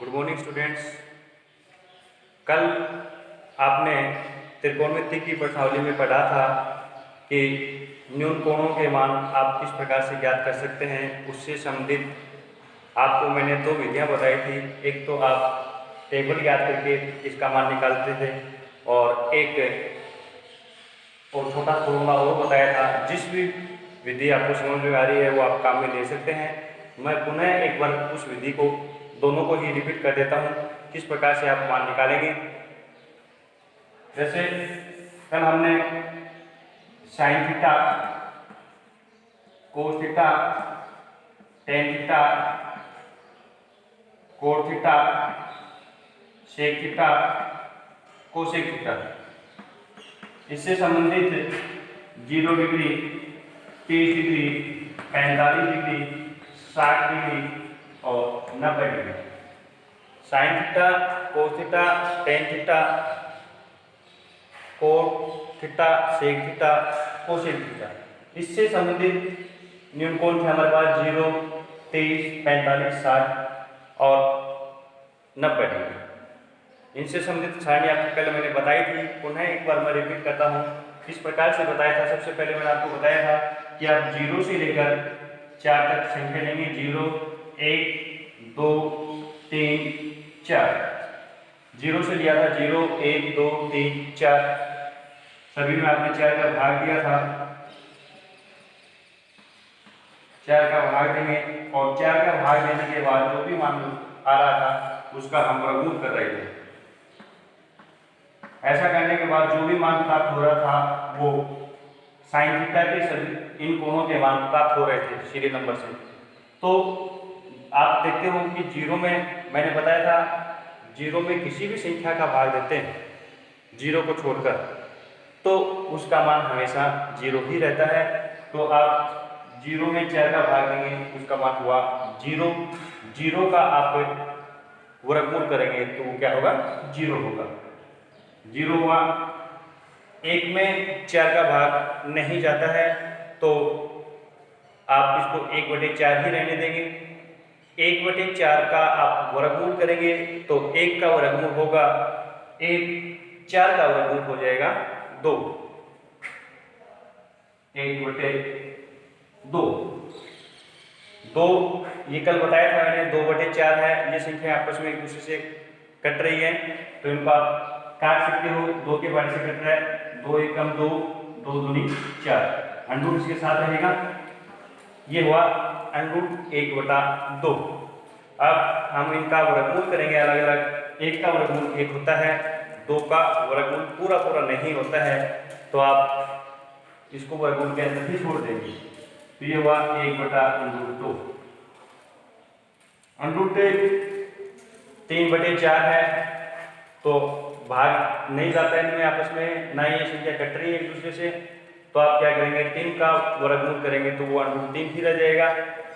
Good morning students. कल आपने त्रिकोणमिति की प्रश्नावली में पढ़ा था कि न्यून कोणों के मान आप किस प्रकार से ज्ञात कर सकते हैं। उससे संबंधित आपको मैंने दो विधियां बताई थी। एक तो आप टेबल याद करके इसका मान निकालते थे और एक और छोटा फॉर्मूला और बताया था। जिस भी विधि आपको समझ में आ रही है वो आप काम में ले सकते हैं। मैं पुनः एक बार उस विधि को दोनों को ही रिपीट कर देता हूँ किस प्रकार से आप मान निकालेंगे। जैसे कल हमने sine theta, cos theta, tan theta, cot theta, sec theta, cosec theta, इससे संबंधित 0 डिग्री, 30 डिग्री, 45 डिग्री, 60 डिग्री और 90 degree, sine theta, cos theta, tan theta, cot theta, sec theta, cosec theta, इससे संबंधित न्यून कोण थे हमारे पास 0, 30, 45, 60 और 90 डिग्री। इनसे संबंधित सारणी आपको कल मैंने बताई थी। पुनः एक बार मैं रिपीट करता हूँ किस प्रकार से बताया था। सबसे पहले मैंने आपको बताया था कि आप 0 से लेकर 4 तक संख्या लेंगे। 0, 1, 2, 3, 4। 0 से लिया था 0, 1, 2, 3, 4, सभी में आपने 4 का भाग दिया था। 4 का भाग देंगे और 4 का भाग देने के बाद जो भी मान आ रहा था उसका हम वर्गमूल कर रहे थे। ऐसा करने के बाद जो भी मान प्राप्त हो रहा था वो साइन थीटा के सभी इन कोणों के मान प्राप्त हो रहे थे सीरियल नंबर से। तो आप देखते हो कि 0 में मैंने बताया था 0 में किसी भी संख्या का भाग देते हैं 0 को छोड़कर तो उसका मान हमेशा 0 ही रहता है। तो आप 0 में 4 का भाग देंगे उसका मान हुआ 0। 0 का आप वर्गमूल करेंगे तो वो क्या होगा, 0 होगा। 0 हुआ। 1 में 4 का भाग नहीं जाता है तो आप इसको 1/4 ही रहने देंगे। 1/4 का आप वर्गमूल करेंगे तो 1 का वर्गमूल होगा 1, 4 का वर्गमूल हो जाएगा 2, 1/2। 2 ये कल बताया था मैंने 2/4 है। ये संख्या आपस में एक दूसरे से कट रही है तो इनको आप काट सकते हो। 2 के बारे से कट रहा है, 2 एकम 2, 2 दूनी 4, अंडरूट इसके साथ रहेगा। ये हुआ अंडरूट 1/2। अब हम इनका वर्गमूल करेंगे अलग अलग। 1 का वर्गमूल 1 होता है, 2 का वर्गमूल पूरा पूरा नहीं होता है तो आप इसको वर्गमूल के अंदर ही छोड़ देंगे। तो ये हुआ 1/√2। अंडरूट 3/4 है तो भाग नहीं जाता है इनमें आपस में, ना ये संख्या कट रही है एक दूसरे से। तो आप क्या करेंगे, 3 का वर्गमूल करेंगे तो वो √3 ही रह जाएगा।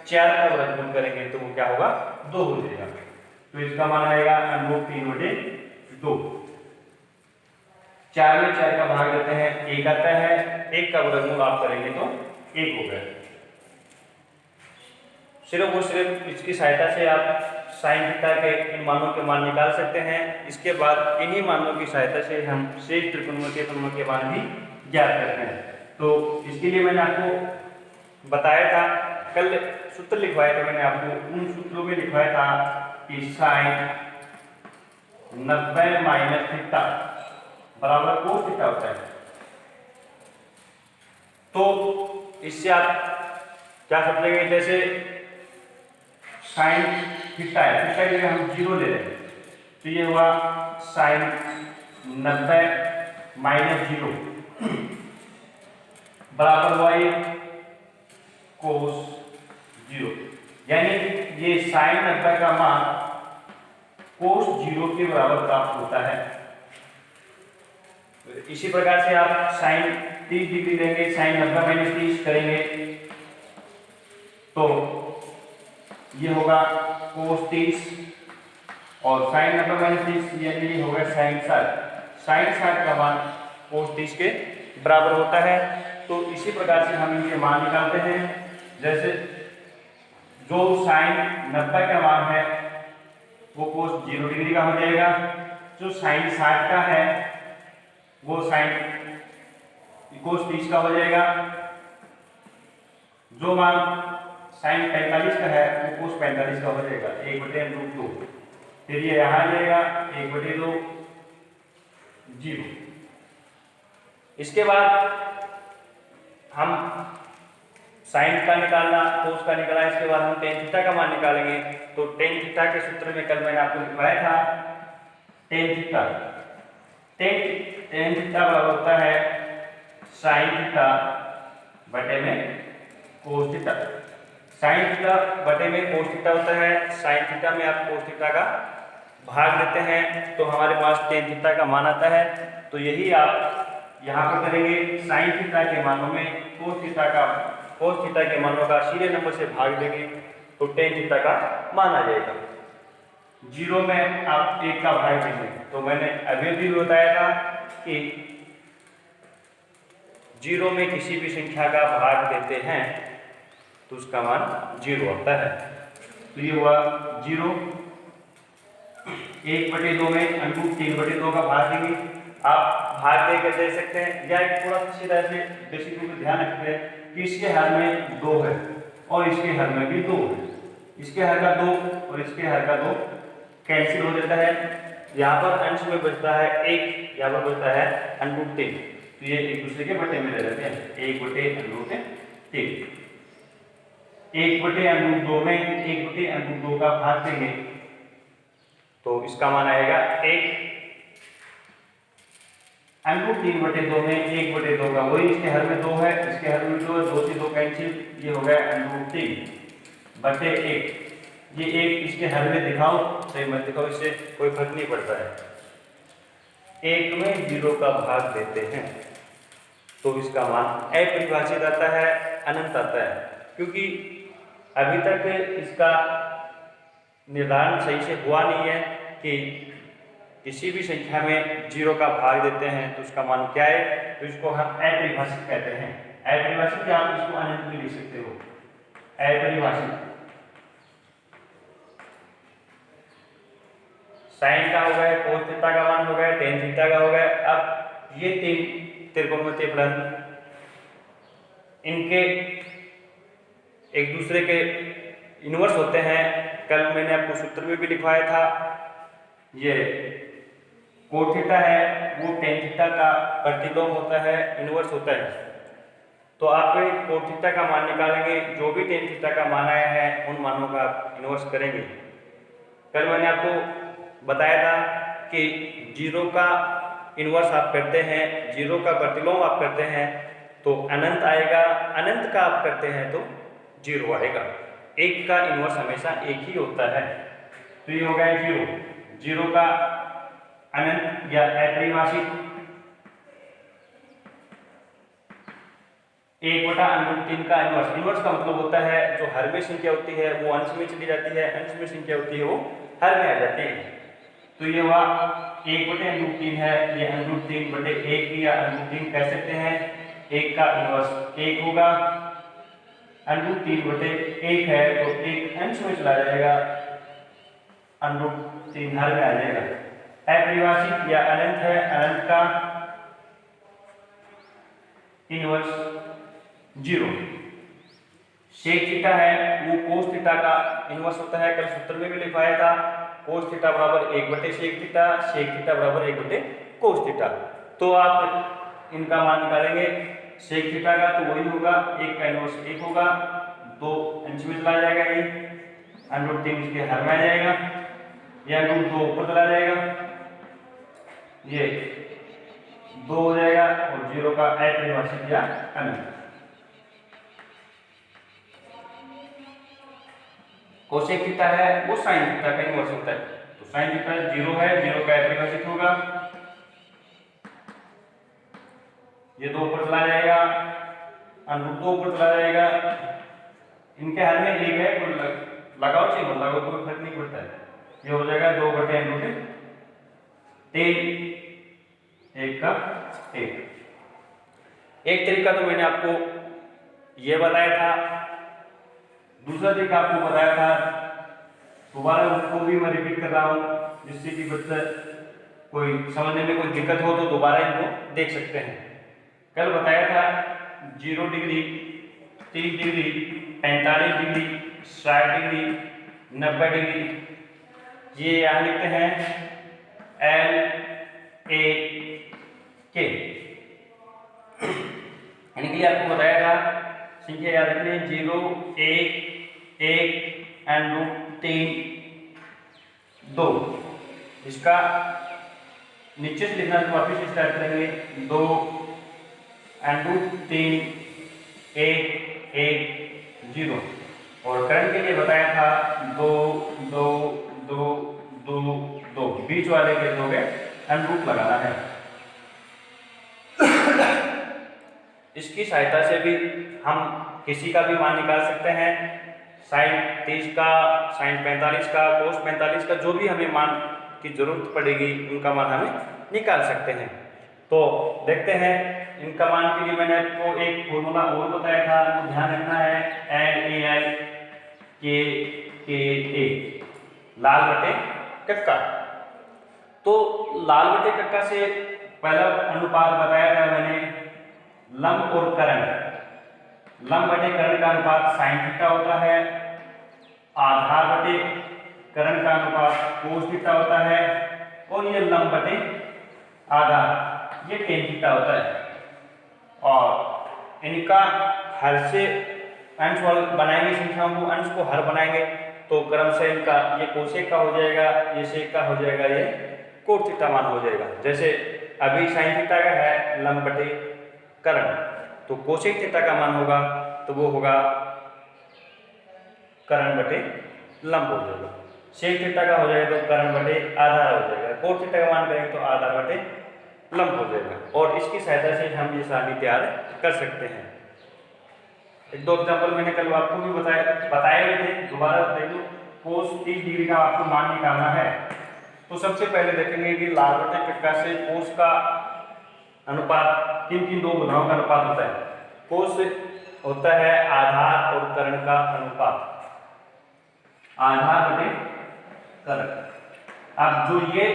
4 का वर्गमूल करेंगे तो वो क्या होगा, 2 हो जाएगा। तो इसका मान आएगा √3/2। 4 में 4 का भाग देते हैं 1 आता है, 1 का वर्गमूल आप करेंगे तो 1 हो गया। सिर्फ और सिर्फ इसकी सहायता से आप साइन थीटा के इन मानों के मान निकाल सकते हैं। इसके बाद इन्हीं मानों की सहायता से हम शेष त्रिकोणमितीय फलनों के मान भी ज्ञात करते हैं। तो इसके लिए मैंने आपको बताया था, कल सूत्र लिखवाए थे मैंने आपको। उन सूत्रों में लिखवाया था कि साइन 90 माइनस थीटा बराबर कोस थीटा होता है। तो इससे आप क्या समझेंगे, जैसे साइन थीटा है, थीटा के लिए हम 0 ले रहे हैं तो ये हुआ साइन 90 माइनस 0 बराबर हुआ ये कोस 0। यानी ये साइन 90 का मान कोस 0 के बराबर प्राप्त होता है। इसी प्रकार से आप साइन 30 डिग्री लेंगे, साइन 90 माइनस 30 करेंगे तो ये होगा कोस 30 और साइन 90 माइनस 30 यानी होगा साइन 60। साइन 60 का मान कोस 30 के बराबर होता है। तो इसी प्रकार से हम इनके मान निकालते हैं। जैसे जो साइन 90 का मान है वो कोस 0 डिग्री का हो जाएगा। जो साइन 60 का है वो साइन कोस 30 का हो जाएगा। जो मान साइन 45 का है वो कोस 45 का हो जाएगा, 1/√2। फिर ये यहाँ आ जाएगा 1/2 0। इसके बाद हम साइन का निकालना, कोस का निकाला, इसके बाद हम टेन थीटा का मान निकालेंगे। तो टेन थीटा के सूत्र में कल मैंने आपको लिखवाया था टेन थीटा बराबर होता है साइन थीटा बटे में कोस थीटा। साइन थीटा बटे में कोस थीटा होता है। साइन थीटा में आप कोस थीटा का भाग लेते हैं तो हमारे पास टेन थीटा का मान आता है। तो यही आप यहाँ पर करेंगे, साइन थीटा के मानों में कोस थीटा के मानों का सीधे नंबर से भाग देंगे तो टेन थीटा का मान आ जाएगा। 0 में आप 1 का भाग देंगे। तो मैंने अभी भी बताया था कि 0 में किसी भी संख्या का भाग देते हैं तो उसका मान 0 आता है। तो ये हुआ 0। 1/2 में √3/2 का भाग देंगे। आप भाग देकर दे सकते हैं या एक थोड़ा सा सीधा से बेसिक रूप में ध्यान रखते हैं कि इसके हर में 2 है और इसके हर में भी 2 है। इसके हर का 2 और इसके हर का 2 कैंसिल हो जाता है। यहाँ पर अंश में बचता है 1, यहाँ पर बचता है √3। तो ये एक दूसरे के बटे में रह जाते हैं, 1/√3। 1/√2 में 1/√2 का भाग देंगे तो इसका मान आएगा 1। √3/2 में 1/2 का वही, इसके हर में 2 है, इसके हर में 2 है, 2 से 2 कैंसिल, ये हो गया √3/1। ये 1 इसके हर में दिखाओ, सही मत दिखाओ, इससे कोई फर्क नहीं पड़ता है। 1 में 0 का भाग देते हैं तो इसका मान अपरिभाषित आता है, अनंत आता है, क्योंकि अभी तक इसका निर्धारण सही से हुआ नहीं है कि किसी भी संख्या में 0 का भाग देते हैं तो उसका मान क्या है। तो इसको हम अपरिभाषित कहते हैं। अपरिभाषित या आप इसको अनंत भी लिख सकते हो। अपरिभाषित साइन का हो गया, कोस थीटा का मान हो गया, टेन थीटा का हो गया। अब ये 3 त्रिकोणमितीय फलन इनके एक दूसरे के इनवर्स होते हैं। कल मैंने आपको सूत्र में भी लिखवाया था, ये कोट थीटा है वो टेन थीटा का प्रतिलोम होता है, इनवर्स होता है। तो आप कोट थीटा का मान निकालेंगे, जो भी टेन थीटा का मान आया है उन मानों का इनवर्स करेंगे। कल मैंने आपको बताया था कि 0 का इनवर्स आप करते हैं, 0 का प्रतिलोम आप करते हैं तो अनंत आएगा, अनंत का आप करते हैं तो 0 आएगा। 1 का इनवर्स हमेशा 1 ही होता है। तो ये हो गया 0 का अनंत या अपरिभाषित 1/√3 का इनवर्स। इनवर्स का मतलब होता है जो हर में संख्या होती है वो अंश में चली जाती है, अंश में संख्या होती है वो हर में आ जाती है। तो ये हुआ 1/√3 है, ये √3/1 भी या √3 कह सकते हैं। 1 का इनवर्स 1 होगा, √3/1 है तो 1 अंश में चला जाएगा, √3 हर में आ जाएगा। अपरिभाषित या अनंत है, अनंत का इनवर्स 0। सेक थीटा है वो कोस थीटा का इनवर्स होता है। कल सूत्र में भी लिखवाया था, कोस थीटा बराबर 1/सेक थीटा, सेक थीटा बराबर 1/कोस थीटा। तो आप इनका मान निकालेंगे सेक थीटा का, तो वही होगा 1 का इनवर्स 1 होगा, 2 अंश में चला जाएगा, ये √3 इसके हर में आ जाएगा, या √2 ऊपर चला जाएगा, ये 2 हो जाएगा और 0 का अपरिभाषित या अनंत। कोसेक थीटा है वो साइन थीटा का इनवर्स होता है। तो साइन थीटा 0 है, 0 का अपरिभाषित होगा, ये 2 ऊपर चला जाएगा, √2 ऊपर चला जाएगा, इनके हर में 1 है, कोई लगाओ चाहिए मत लगाओ कोई फर्क नहीं पड़ता है। ये हो जाएगा 2/√3, 1 का 1। एक तरीका तो मैंने आपको ये बताया था, दूसरा तरीका आपको बताया था दोबारा उसको भी मैं रिपीट कर रहा हूँ जिससे कि बच्चा कोई समझने में कोई दिक्कत हो तो दोबारा इनको देख सकते हैं। कल बताया था 0 degree, 30 degree, 45 degree, 60 degree, 90 degree, ये यहाँ लिखते हैं LAK। यानी कि आपको बताया था संख्या याद रखनी है 0, 1, 1 एंड रूट 3, 2। इसका नीचे से लिखना तो वापिस स्टार्ट करेंगे 2 एंड रूट 3, 1, 1, 0। और करंट के लिए बताया था 2, 2, 2, 2, 2, बीच वाले के 2 के एंड रूट लगाना है। इसकी सहायता से भी हम किसी का भी मान निकाल सकते हैं। साइन 30 का, साइन 45 का, कोस 45 का, जो भी हमें मान की जरूरत पड़ेगी उनका मान हमें निकाल सकते हैं। तो देखते हैं इनका मान के लिए मैंने आपको एक फॉर्मूला और बताया था, तो ध्यान रखना है LAI KA, लाल बटे कक्का। तो लाल बटे कक्का से पहला अनुपात बताया था मैंने लंब और करण। लंब बटे करण का अनुपात साइन थीटा होता है, आधार बटे करण का अनुपात कोस थीटा होता है, और ये लंब बटे आधार ये टेन थीटा होता है। और इनका हर से अंश बनाएंगे, संख्याओं को अंश को हर बनाएंगे तो क्रमशः इनका ये कोसेक का हो जाएगा, ये सेक का हो जाएगा, ये कोट थीटा मान हो जाएगा। जैसे अभी साइन थीटा का है लंब बटे करण, तो कोसेक थीटा का मान होगा तो वो होगा करण बटे लंब हो जाएगा। सेक थीटा का हो जाएगा तो करण बटे आधार हो जाएगा। कोट थीटा का मान करेंगे तो आधार बटे लंब हो जाएगा। और इसकी सहायता से हम ये सारणी तैयार कर सकते हैं। एक दो एग्जांपल मैंने कल आपको भी बताए हुए थे, दोबारा देख लो। कोस 30 डिग्री का आपको मान निकालना है तो सबसे पहले देखेंगे कि लाल बटे कक्का से कोस का अनुपात किन किन दो भुजाओं का अनुपात होता है। कोस होता है आधार और करण का अनुपात, आधार बटे करण। अब जो ये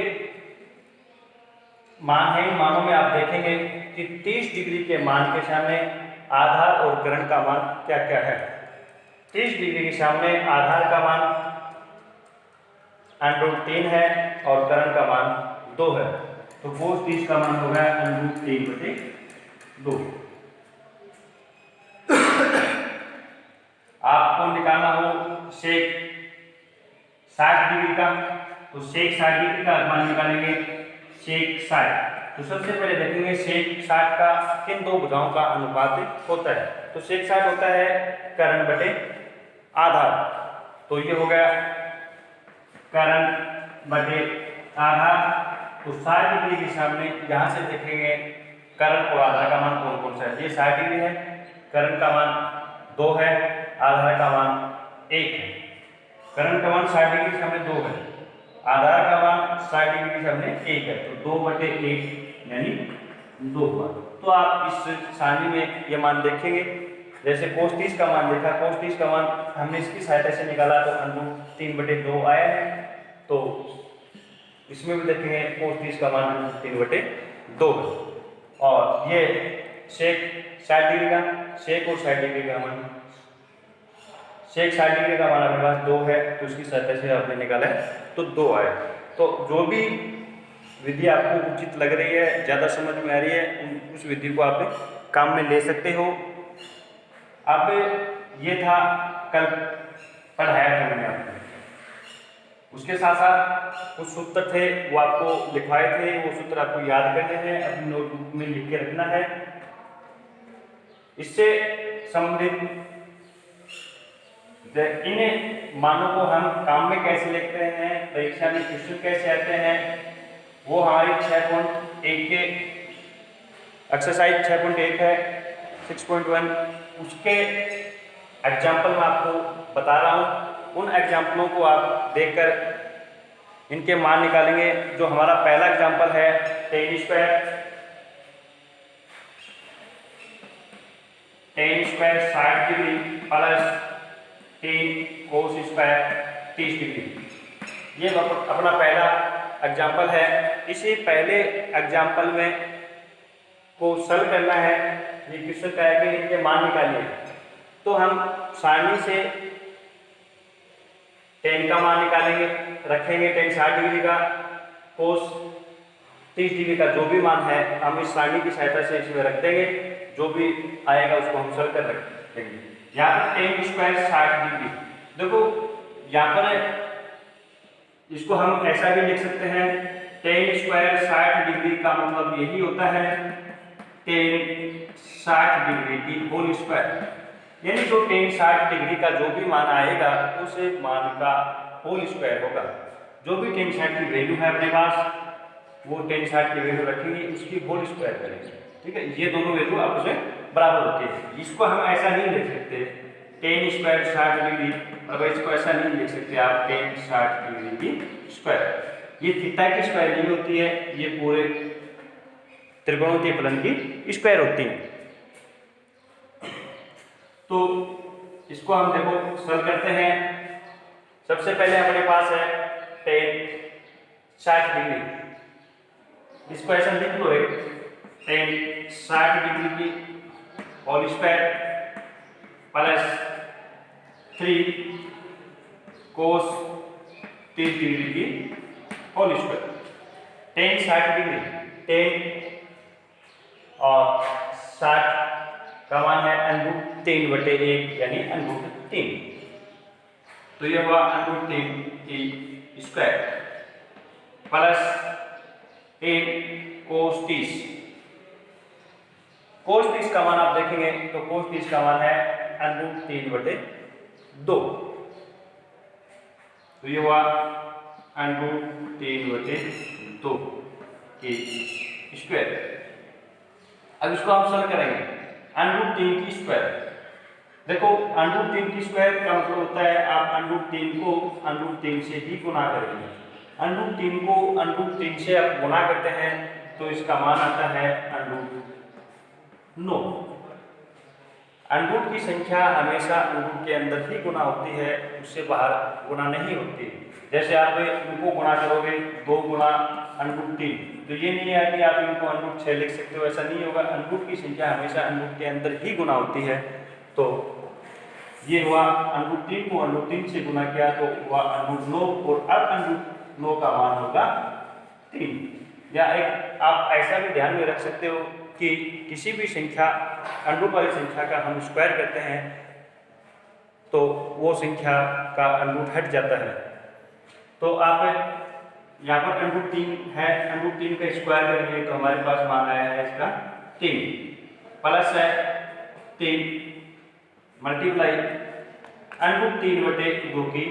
मान है, इन मानों में आप देखेंगे कि 30 डिग्री के मान के सामने आधार और करण का मान क्या क्या है। 30 डिग्री के सामने आधार का मान √3 है और करण का मान 2 है, तो कोस 30 का मान होगा √3 बटे 2। आपको निकालना हो सेक 60 डिग्री का, तो सेक 60 डिग्री का मान निकालेंगे सेक 60। तो सबसे पहले देखेंगे सेक 60 का किन दो भुजाओं का अनुपात होता है। तो सेक 60 होता है करण बटे आधार, तो ये हो गया करण बटे आधार। तो 60 डिग्री के सामने यहां से देखेंगे करण और आधार का मान कौन कौन सा है। ये 60 डिग्री है, करण का मान 2 है, आधार का मान 1 है। करण का मान 60 डिग्री के सामने 2 है, आधार का मान 60 डिग्री के सामने 1 है, तो 2 बटे 1 यानी 2 मान। तो आप इस सारणी में ये मान देखेंगे। जैसे कोस 30 का मान देखा, कोस 30 का मान हमने इसकी सहायता से निकाला तो √3 बटे 2 आया है। तो इसमें भी देखेंगे कोस 30 का मान √3 बटे 2 है। और ये सेक 60 डिग्री का, सेक और 60 डिग्री का मान, सेक 60 डिग्री का मान अपने पास 2 है, तो इसकी सहायता से आपने निकाला है तो 2 आया। तो जो भी विधि आपको उचित लग रही है, ज़्यादा समझ में आ रही है, उस विधि को आप काम में ले सकते हो। अब ये था कल पढ़ाया था मैंने आपको, उसके साथ साथ कुछ सूत्र थे वो आपको लिखवाए थे, वो सूत्र आपको याद करने हैं, अपनी नोटबुक में लिख के रखना है। इससे संबंधित इन मानों को हम काम में कैसे लिखते हैं, परीक्षा में क्वेश्चन कैसे आते हैं, वो हमारी 6.1 के एक्सरसाइज 6.1 है 6.1, उसके एग्जाम्पल मैं आपको बता रहा हूँ। उन एग्जाम्पलों को आप देखकर इनके मान निकालेंगे। जो हमारा पहला एग्जाम्पल है tan square 60 degree plus tan cos square 30 degree. ये अपना पहला एग्जाम्पल है। इसी पहले एग्जाम्पल में को सॉल्व करना है। ये क्वेश्चन का है कि इनके मान निकालिए। तो हम सारणी से tan का मान निकालेंगे, रखेंगे tan 60 डिग्री का, cos 30 डिग्री का जो भी मान है हम इस सारणी की सहायता से इसमें रख देंगे। जो भी आएगा उसको हम सॉल्व कर रख देंगे। यहाँ पर tan स्क्वायर 60 डिग्री, देखो यहाँ पर इसको हम ऐसा भी लिख सकते हैं, tan स्क्वायर 60 डिग्री का मतलब यही होता है tan 60 डिग्री की होल स्क्वायर, यानी जो tan 60 डिग्री का जो भी मान आएगा उस मान का होल स्क्वायर होगा। जो भी tan 60 की वैल्यू है अपने पास वो tan 60 की वैल्यू रखेंगे, उसकी होल स्क्वायर करेंगे। ठीक है, ये दोनों वैल्यू आपस में बराबर होती है। इसको हम ऐसा नहीं लिख सकते tan स्क्वायर 60 डिग्री, और इसको ऐसा नहीं लिख सकते आप tan 60 डिग्री की स्क्वायर। ये थीटा की स्क्वायर नहीं होती है, ये पूरे त्रिकोणों फलन की स्क्वायर होती है। तो इसको हम देखो सॉल्व करते हैं। सबसे पहले हमारे पास है tan 60 डिग्री, इसको ऐसा लिख लो है tan 60 डिग्री की whole square plus 3 cos 30 degree की whole square. tan 60 degree, tan और 60 का मान है √3/1 यानी √3, तो ये हुआ √3 की स्क्वायर प्लस 8 cos 30। cos 30 का मान आप देखेंगे तो cos 30 का मान है √3/2, तो ये हुआ √3/2 की स्क्वायर। अब इसको हम सॉल्व करेंगे √3 की स्क्वायर। देखो √3 की स्क्वायर का मतलब होता है आप √3 को √3 से ही गुना करेंगे। √3 को √3 से आप गुना करते हैं तो इसका मान आता है √9। √, की संख्या हमेशा √, के अंदर ही गुना होती है, उससे बाहर गुना नहीं होती। जैसे आप इनको गुना करोगे 2 गुना √3, तो ये नहीं है कि आप इनको √6 लिख सकते हो, ऐसा नहीं होगा। √, की संख्या हमेशा √, के अंदर ही गुना होती है। तो ये हुआ √3 को √3 से गुना किया तो हुआ √9, और अब √9 का मान होगा 3। या एक आप ऐसा भी ध्यान में रख सकते हो कि किसी भी संख्या √, वाली संख्या का हम स्क्वायर करते हैं तो वो संख्या का √, हट जाता है। तो आप यहाँ पर √3 है, √3 का स्क्वायर करेंगे तो हमारे पास मान आया है इसका 3, प्लस है 3 मल्टीप्लाई √3/2 की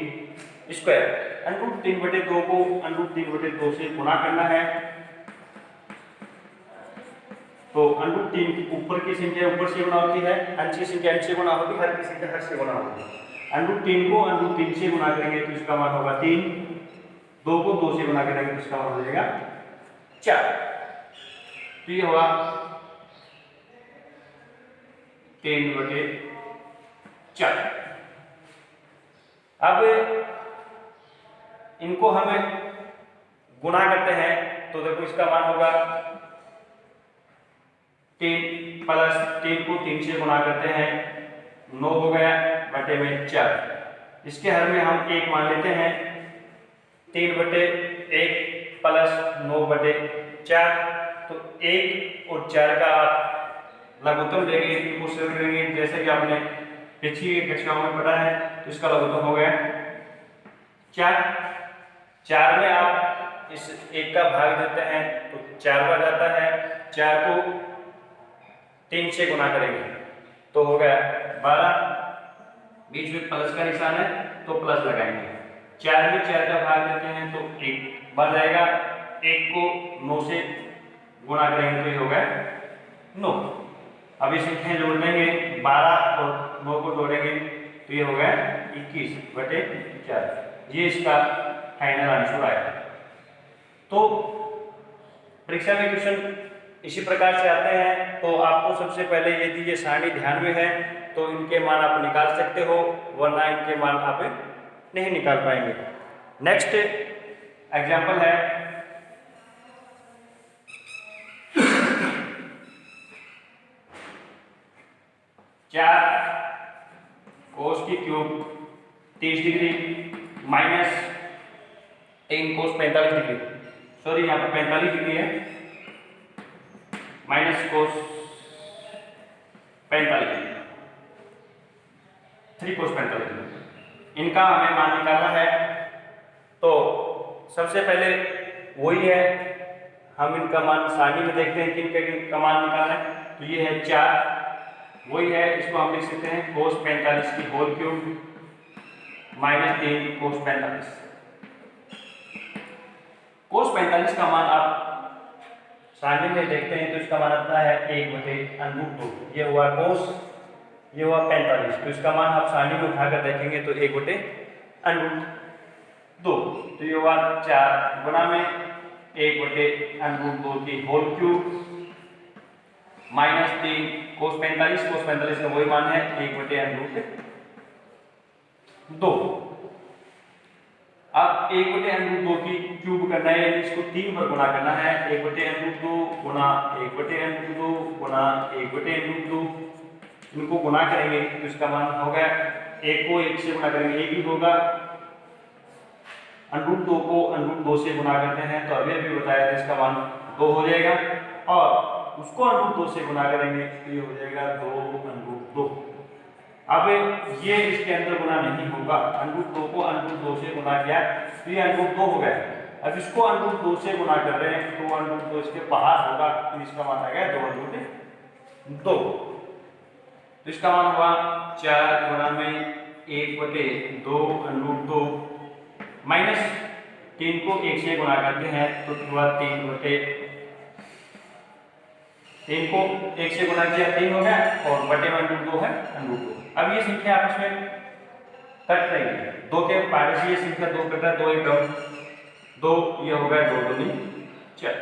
स्क्वायर। √3/2 को √3/2 से गुना करना है, तो √3 ऊपर की संख्या ऊपर से गुना होती है, अंश की संख्या अंश से गुना होती है, हर की संख्या हर से गुना होती है। √3 को √3 से गुना करेंगे तो इसका मान होगा 3, 2 को 2 से गुना करेंगे तो इसका मान हो जाएगा 4। तो ये होगा 3/4। अब इनको हमें गुना करते हैं तो देखो इसका मान होगा 3 प्लस 3 को 3 से गुना करते हैं 9 हो गया बटे में 4। इसके हर में हम 1 मान लेते हैं, 3/1 प्लस 9/4, तो 1 और 4 का आप लघुत्तम लेंगे, इनको सरल करेंगे जैसे कि आपने पिछली कक्षाओं में पढ़ा है। तो इसका लघुत्तम हो गया 4 में आप इस 1 का भाग देते हैं तो 4 बार जाता है, 4 को 3 से गुना करेंगे तो हो गया 12, बीच में प्लस का निशान है तो प्लस लगाएंगे। 4 में 4 का भाग देते हैं तो 1 बार जाएगा, 1 को 9 से गुणा करेंगे तो ये हो गया 9। अब ये संख्या जोड़ लेंगे, 12 और 9 को जोड़ेंगे तो ये हो गया 21/4। ये इसका फाइनल आंसर आएगा। तो परीक्षा में क्वेश्चन इसी प्रकार से आते हैं। तो आपको सबसे पहले यदि ये सारणी ध्यान में है तो इनके मान आप निकाल सकते हो, वरना इनके मान आप नहीं निकाल पाएंगे। नेक्स्ट एग्जाम्पल है 4 कोस की क्यूब 30 डिग्री माइनस 3 कोस 45 डिग्री, सॉरी यहाँ पर 45 डिग्री है, माइनस कोस 45 3 कोस 45 डिग्री, इनका हमें मान निकालना है। तो सबसे पहले वही है, हम इनका मान सारणी में देखते हैं कि इनका मान निकालना है। तो ये है 4, वही है, इसको हम लिख सकते हैं कोस 45 की होल क्यूब माइनस 3 कोस 45। कोस 45 का मान आप सारणी में देखते हैं तो इसका मान आता है 1/√2। ये हुआ कोस, ये हुआ 45, तो इसका मान आप सारणी में उठाकर देखेंगे तो 1/√2। तो ये हुआ 4 गुना में 1/√2 की होल क्यूब माइनस 3 कोस 45 का वही मान है 1/√2। अब 1/√2 की क्यूब करना है, यानी इसको 3 पर गुना करना है। 1/√2 गुना 1/√2 गुना 1/√2, इनको गुना करेंगे तो इसका मान हो गया, 1 को 1 से गुना करेंगे 1 ही होगा, √2 को √2 से गुना करते हैं तो अभी अभी बताया था इसका मान 2 हो जाएगा, और उसको √2 से गुना करेंगे तो ये हो जाएगा 2√2। अब ये इसके अंदर गुना नहीं होगा, √2 को √2 से गुना किया तो ये √2 हो गया। अब इसको √2 से गुना कर रहे हैं तो √2 इसके बाहर होगा, तो इसका मान आ गया 2√2। तो इसका मान हुआ 4 गुना में 1/2 माइनस 3 को 1 से गुना करते हैं तो हुआ 3 को 1 से गुना किया 3 हो गया, और बटे में √2 है √2। अब ये संख्या आपस में कट रही है, 2 के पारे से ये संख्या 2 कट रहा है, 2 1 2, ये हो गया 2 दूनी 4।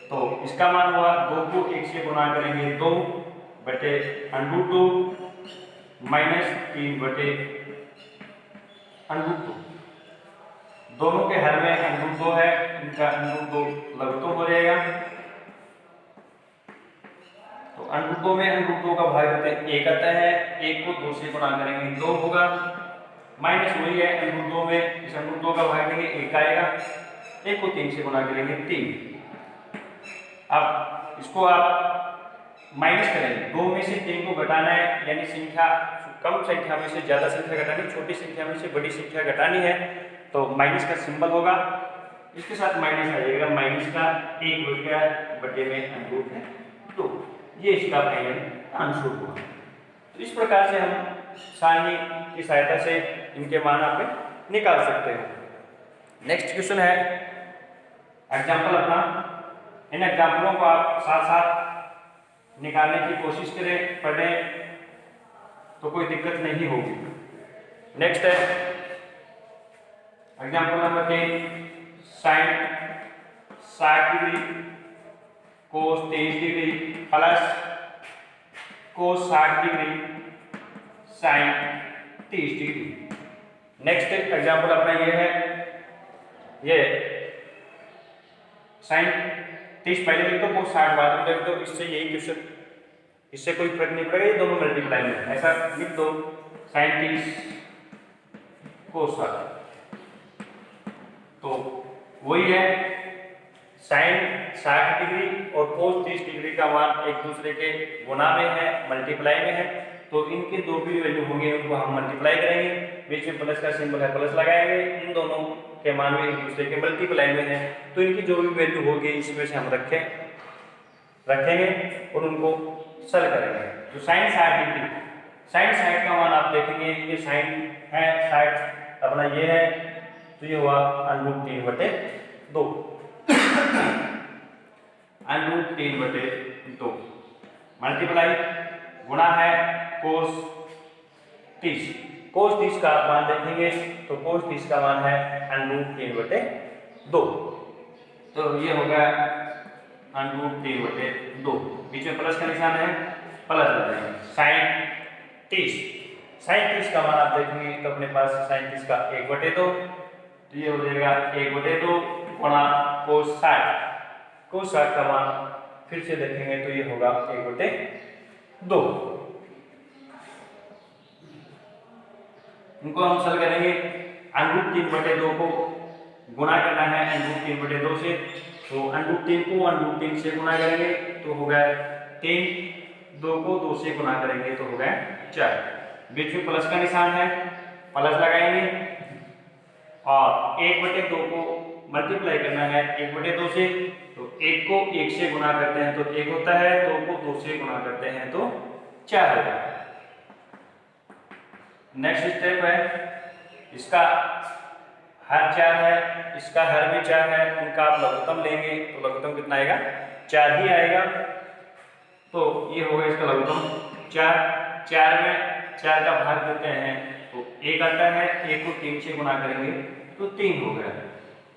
तो इसका मान हुआ 2 को 1 से गुना करेंगे 2 बटे √2 माइनस 3 बटे √2। दोनों के हर में √2 है, इनका √2 लघुत्तम हो जाएगा। तो √2 में √2 का भाग करते हैं 1 आता है, 1 को 2 से गुना करेंगे 2 होगा, माइनस वही है √2 में इस √2 का भाग देंगे 1 आएगा, 1 को 3 से गुना करेंगे 3। अब इसको आप माइनस करेंगे, 2 में से 3 को घटाना है, यानी संख्या कम संख्या में से ज्यादा संख्या घटानी, छोटी संख्या में से बड़ी संख्या घटानी है, तो माइनस का सिंबल होगा, इसके साथ माइनस आ जाएगा, माइनस का 1 बच गया बटे में √2। ये इसका फाइनल आंसर हुआ। तो इस प्रकार से हम सारणी की सहायता से इनके मान आप निकाल सकते हैं। नेक्स्ट क्वेश्चन है एग्जाम्पल अपना, इन एग्जाम्पलों को आप साथ साथ निकालने की कोशिश करें, पढ़ें तो कोई दिक्कत नहीं होगी। नेक्स्ट है example number 3, sine 60 degree cos 23 degree plus cos 60 degree sine 30 degree. Next example अपना ये है, ये साइन 30 पहले लिख दो, कोस 60 बाद में लिख दो, इससे यही क्वेश्चन, इससे कोई फर्क नहीं पड़ेगा, ये दोनों मल्टीप्लाई में ऐसा लिख दो, साइन 30 कोस 60। तो वही है, साइन 60 डिग्री और कोस 30 डिग्री का मान एक दूसरे के गुना में है, मल्टीप्लाई में है, तो इनके जो भी वैल्यू होंगे उनको हम मल्टीप्लाई करेंगे, बीच में प्लस का सिंबल है प्लस लगाएंगे, इन दोनों के मान में एक दूसरे के मल्टीप्लाई में है, तो इनकी जो भी वैल्यू होगी इसमें से हम रखेंगे और उनको सॉल्व करेंगे। तो साइन 60 डिग्री, साइन 60 का मान आप देखेंगे, ये साइन है 60 अपना ये है, तो ये हुआ √3/2 √3/2 मल्टीप्लाई गुणा है कोस 30, कोस 30 का मान देखेंगे तो कोस 30 का मान है √3/2, तो ये होगा √3/2, बीच में प्लस का निशान है, प्लस लगाएंगे साइन 30, साइन 30 का मान आप देखेंगे तो अपने पास साइन 30 का 1/2, तो तो ये हो जाएगा 1/2 गुणा cos 60। cos 60 का मान फिर से देखेंगे तो ये होगा 1/2। इनको हम सरल करेंगे, √3/2 को गुणा करना है √3/2 से, तो √3 को √3 से गुणा करेंगे तो हो गया 3, 2 को 2 से गुणा करेंगे तो हो गया 4। बीच में प्लस का निशान है, प्लस लगाएंगे और 1/2 को मल्टीप्लाई करना है 1/2 से, तो 1 को 1 से गुणा करते हैं तो 1 होता है, 2 को 2 से गुणा करते हैं तो 4 होगा। नेक्स्ट स्टेप है, इसका हर 4 है, इसका हर भी 4 है, उनका आप लघुत्तम लेंगे तो लघुत्तम कितना आएगा, 4 ही आएगा। तो ये होगा इसका लघुत्तम 4। 4 में 4 का भाग देते हैं तो 1 आता है, 1 को 3 से गुणा करेंगे तो 3 हो गया।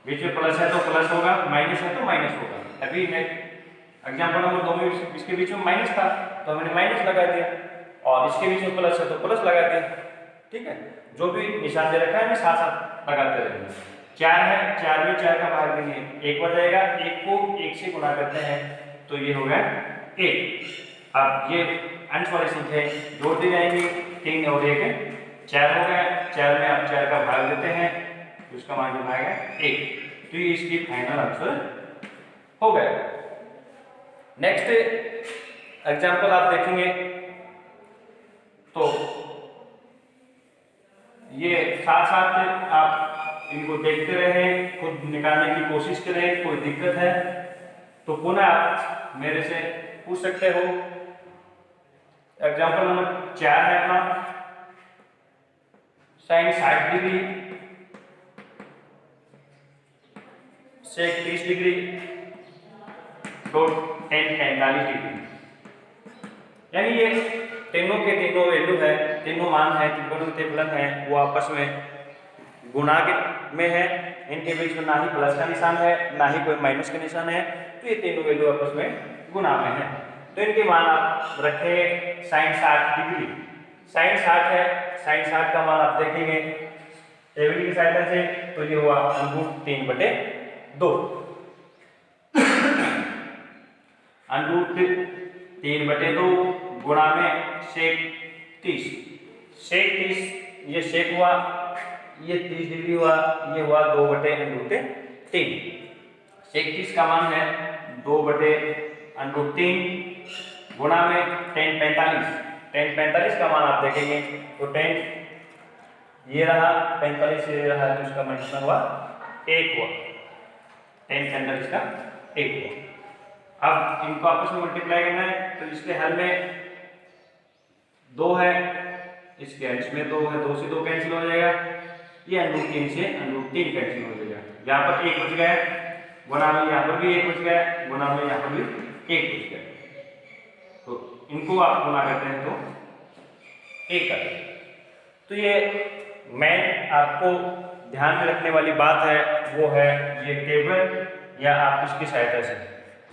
बीच में प्लस है तो प्लस होगा, माइनस है तो माइनस होगा। अभी एग्जाम्पल नंबर 2 में इसके बीच में माइनस था तो हमने माइनस लगा दिया, और इसके बीच में प्लस है तो प्लस लगा दिया। ठीक है, जो भी निशान दे रखा है साथ साथ लगाते रहेंगे। 4 है, 4 में 4 का भाग देंगे 1 बढ़ जाएगा, 1 को 1 से गुणा करते हैं तो ये हो गया 1। अब ये अंश वाली संख्या जोड़ दी जाएंगी, 3 और 1 4 हो गया। 4 में आप 4 का भाग देते हैं तो इसका मान जो आएगा 1। तो ये इसकी फाइनल आंसर हो गया। नेक्स्ट एग्जाम्पल आप देखेंगे तो ये साथ साथ आप इनको देखते रहें, खुद निकालने की कोशिश करें। कोई दिक्कत है तो पुनः आप मेरे से पूछ सकते हो। एग्जाम्पल नंबर 4 है अपना, साइन 60 डिग्री से 30 डिग्री डॉट tan 45 डिग्री। यानी ये तीनों के तीनों वैल्यू है, तीनों मान है, त्रिकोणमितीय फलन है, वो आपस में गुणा में है। इनके बीच में ना ही प्लस का निशान है ना ही कोई माइनस का निशान है, तो ये तीनों वैल्यू आपस में गुणा में है। तो इनके मान आप रखें साइन 60 डिग्री। साइन 60 है, साइन 60 का मान आप देखेंगे टेबल की सहायता से, तो ये हुआ √3/2। √3/2 गुणा में sec 30। sec 30 ये sec हुआ, ये 30 डिग्री हुआ, ये हुआ 2/√3। sec 30 का मान है 2/√3 गुणा में tan 45। tan 45 का मान आप देखेंगे तो tan ये रहा, 45 ये रहा, तो इसका मान कितना हुआ, 1 हुआ। tan 45 का 1 हुआ। अब इनको आपस में मल्टीप्लाई करना है तो इसके हल में 2 है, इसके अंश में 2 है, 2 से 2 कैंसिल हो जाएगा, ये √3 से √3 कैंसिल हो जाएगा। यहाँ पर 1 बच गया, गुणा में यहाँ पर भी 1 बच गया, गुणा में यहाँ पर भी 1 बच गया। तो इनको आप गुणा करते हैं तो 1 आता है। तो ये मैं आपको ध्यान में रखने वाली बात है वो है ये टेबल, या आप इसकी सहायता से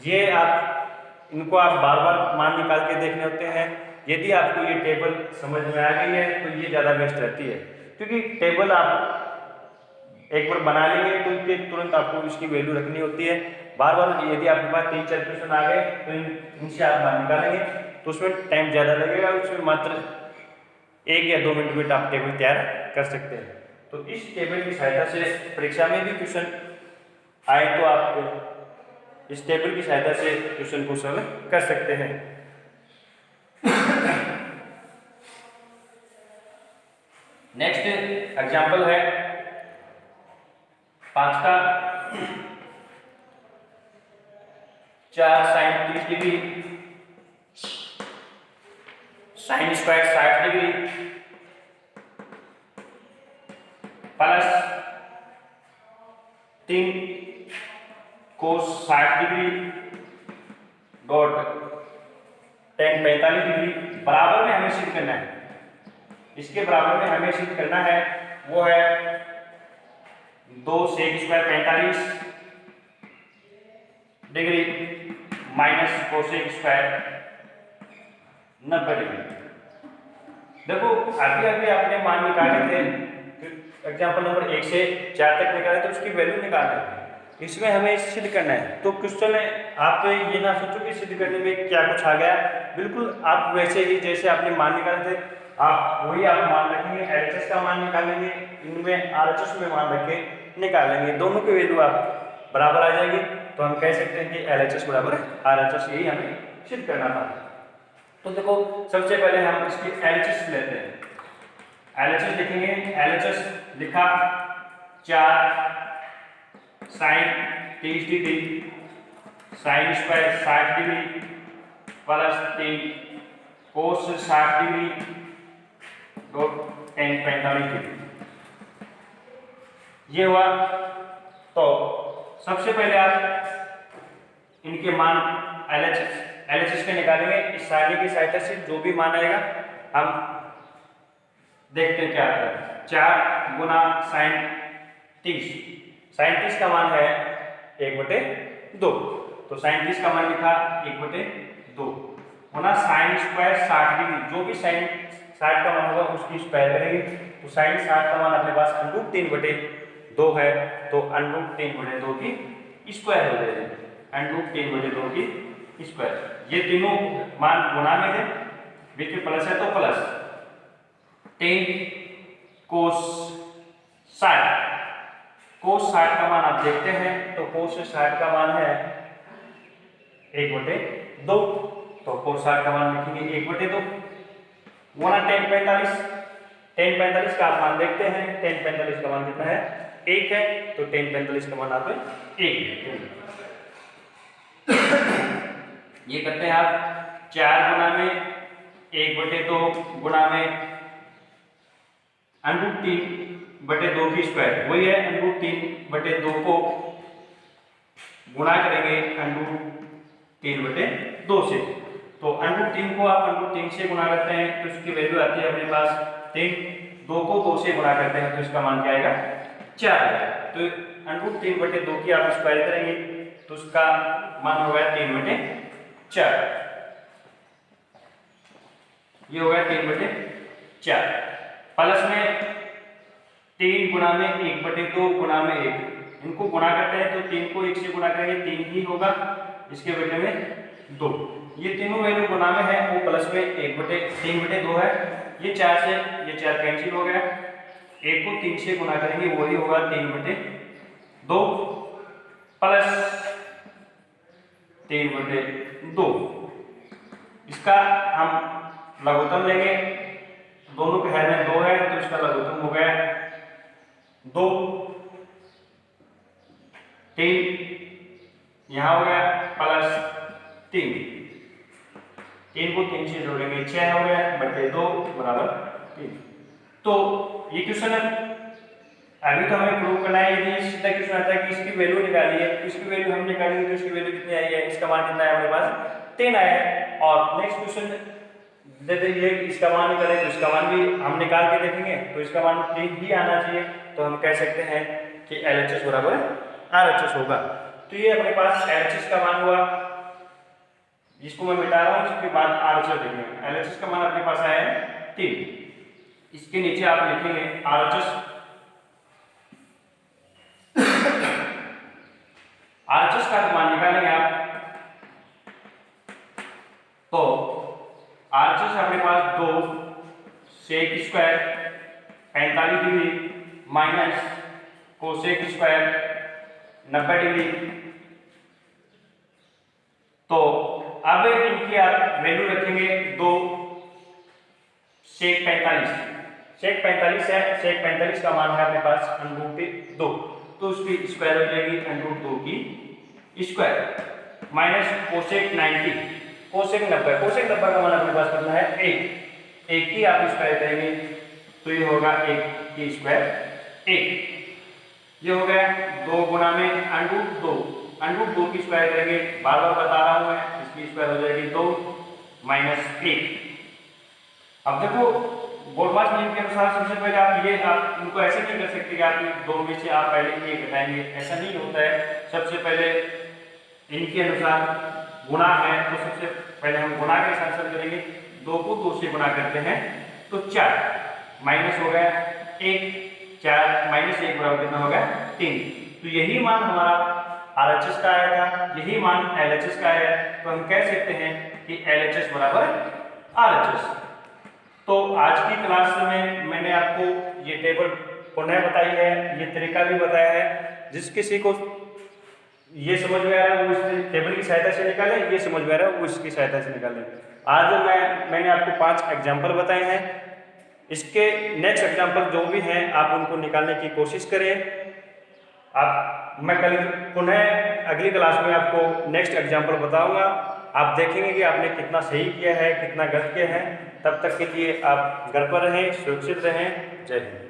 ये आप इनको आप बार बार मान निकाल के देखने होते हैं। यदि आपको ये टेबल समझ में आ गई है तो ये ज़्यादा बेस्ट रहती है, क्योंकि टेबल आप एक बार बना लेंगे तो इसके तुरंत आपको इसकी वैल्यू रखनी होती है। बार बार यदि आपके पास 3-4 क्वेश्चन आ गए तो इनसे आप मान निकालेंगे तो उसमें टाइम ज़्यादा लगेगा, उसमें मात्र 1 या 2 मिनट में आप टेबल तैयार कर सकते हैं। तो इस टेबल की सहायता से परीक्षा में भी क्वेश्चन आए तो आप इस टेबल की सहायता से क्वेश्चन को सॉल्व कर सकते हैं। नेक्स्ट एग्जाम्पल है 5 का, 4 sine 30 degree sine square 60 degree plus 3 cos 60 degree dot tan 45 degree बराबर में हमें सिद्ध करना है। इसके बराबर में हमें सिद्ध करना है वो है 2 sec square 45 degree minus cosec square 90 degree. देखो अभी अभी आपने मान निकाले थे एग्जाम्पल नंबर 1 से 4 तक निकाले तो उसकी वैल्यू निकालना है। इसमें हमें सिद्ध करना है। तो क्वेश्चन में आप ये ना सोचो कि सिद्ध करने में क्या कुछ आ गया, बिल्कुल आप वैसे ही जैसे आपने मान निकाले थे आप वही आप मान रखेंगे, एलएचएस का मान निकालेंगे, इनमें आरएचएस में मान रख के निकालेंगे, दोनों की वैल्यू आप बराबर आ जाएगी। तो हम कह सकते हैं कि एलएचएस बराबर आरएचएस, यही हमें सिद्ध करना था। तो देखो सबसे पहले हम इसकी एलएचएस लेते हैं। एलएचएस लिखेंगे, एलएचएस लिखा 4 sine 30 degree sine square 60 degree plus 3 cos 60 degree तो tan 45 डिग्री, ये हुआ। तो सबसे पहले आप इनके मान एलएचएस के निकालेंगे। इस सारणी की सहायता से जो भी मान आएगा हम देखते हैं क्या आता है। 4 गुना साइन 30, साइन 30 का मान है 1/2, तो साइन 30 का मान लिखा 1/2 होना साइन स्क्वायर 60 डिग्री, जो भी साइन 60 का मान होगा उसकी स्क्वायर करेंगे। तो साइन 60 का मान अपने पास √3/2 है, तो √3/2 की स्क्वायर हो जाएगी, √3/2 की स्क्वायर। ये तीनों मान गुणा में है, बीच में प्लस है तो प्लस 10 कोस 60 का मान आप देखते हैं तो कोस 60 का मान है 1/2, तो कोस 60 का मान लिखेंगे 1/2 गुना tan 45 का आप मान देखते हैं, tan 45 का मान कितना है 1 है, तो tan 45 का मान आप 1 है। ये करते हैं आप 4 गुना में 1/2 गुना में √3/2 की स्क्वायर, वही है √3/2 को गुणा करेंगे √3/2 से। तो √3 को आप √3 से गुणा करते हैं तो इसकी वैल्यू आती है अपने पास 3, 2 को 2 से गुणा करते हैं तो इसका मान क्या आएगा 4 आएगा। तो √3/2 की आप स्क्वायर करेंगे तो उसका मान हो गया 3/4, ये हो गया 3/4 प्लस में 3 गुना में 1/2 गुना में 1, इनको गुणा करते हैं तो 3 को 1 से गुणा करेंगे 3 ही होगा, इसके बटे में 2, ये तीनों वैल्यू गुणा में है, वो प्लस में 3/2 है, ये 4 से ये 4 कैंसिल हो गया, 1 को 3 से गुणा करेंगे वही होगा 3/2 प्लस 3/2, इसका हम लघुत्तम लेंगे, दोनों के हर में 2 है तो इसका लघुत्तम हो गया 2, 3 यहाँ हो गया प्लस 3 को 3 से जोड़ेंगे 6 हो गया बटे 2 बराबर 3। तो ये क्वेश्चन अभी तो हमें प्रूव करना है, यदि सीधा क्वेश्चन आता है कि इसकी वैल्यू निकाली है, तो इसकी वैल्यू हम निकालेंगे तो इसकी वैल्यू कितनी आई है, इसका मान कितना है हमारे पास 10 आया है। और नेक्स्ट क्वेश्चन जैसे ये इसका मान निकालें तो इसका मान भी हम निकाल के देखेंगे तो इसका मान 3 ही आना चाहिए, तो हम कह सकते हैं कि LHS बराबर RHS होगा। तो ये अपने पास LHS का मान हुआ, जिसको मैं मिटा रहा हूँ, इसके बाद RHS देखेंगे। LHS का मान अपने पास आया है 3, इसके नीचे आप लिखेंगे RHS का मान निकालेंगे आप, तो RHS अपने पास 2 sec square 45 degree minus cosec square 90 degree. तो अब इनकी आप वैल्यू रखेंगे 2 सेक 45, सेक 45 है, सेक 45 का मान है अपने पास √2, तो उसकी स्क्वायर हो जाएगी √2 की square minus cosec 90, cosec 90, cosec 90 का मान अपने पास कितना है 1 की आप स्क्वायर करेंगे तो ये होगा 1 की स्क्वायर 1, ये हो गया 2 गुना में √2 की स्क्वायर करेंगे, बार बार बता रहा हूं मैं, इसकी स्क्वायर हो जाएगी 2 माइनस 1। अब देखो बोडमास नियम के अनुसार सबसे पहले आप इनको ऐसे नहीं कर सकते कि आप 2 में से आप पहले ये घटाएंगे, ऐसा नहीं होता है। सबसे पहले इनके अनुसार गुणा है तो सबसे पहले हम गुणा के साथ करेंगे, 2 को 2 से गुणा करते हैं तो 4 माइनस हो गया 1, 4 माइनस 1 बराबर कितना हो गया 3। तो यही मान हमारा RHS का आया था, यही मान LHS का आया, तो हम कह सकते हैं कि LHS बराबर RHS। तो आज की क्लास में मैंने आपको ये टेबल पुनः बताई है, ये तरीका भी बताया है। जिस किसी को ये समझ में आ रहा है वो इस टेबल की सहायता से निकाले, ये समझ में आ रहा है वो इसकी सहायता से निकाले। आज मैंने आपको 5 एग्जाम्पल बताए हैं। इसके नेक्स्ट एग्जाम्पल जो भी हैं आप उनको निकालने की कोशिश करें। मैं कल पुनः अगली क्लास में आपको नेक्स्ट एग्जाम्पल बताऊंगा। आप देखेंगे कि आपने कितना सही किया है, कितना गलत किया है। तब तक के लिए आप घर पर रहें, सुरक्षित रहें। जय हिंद।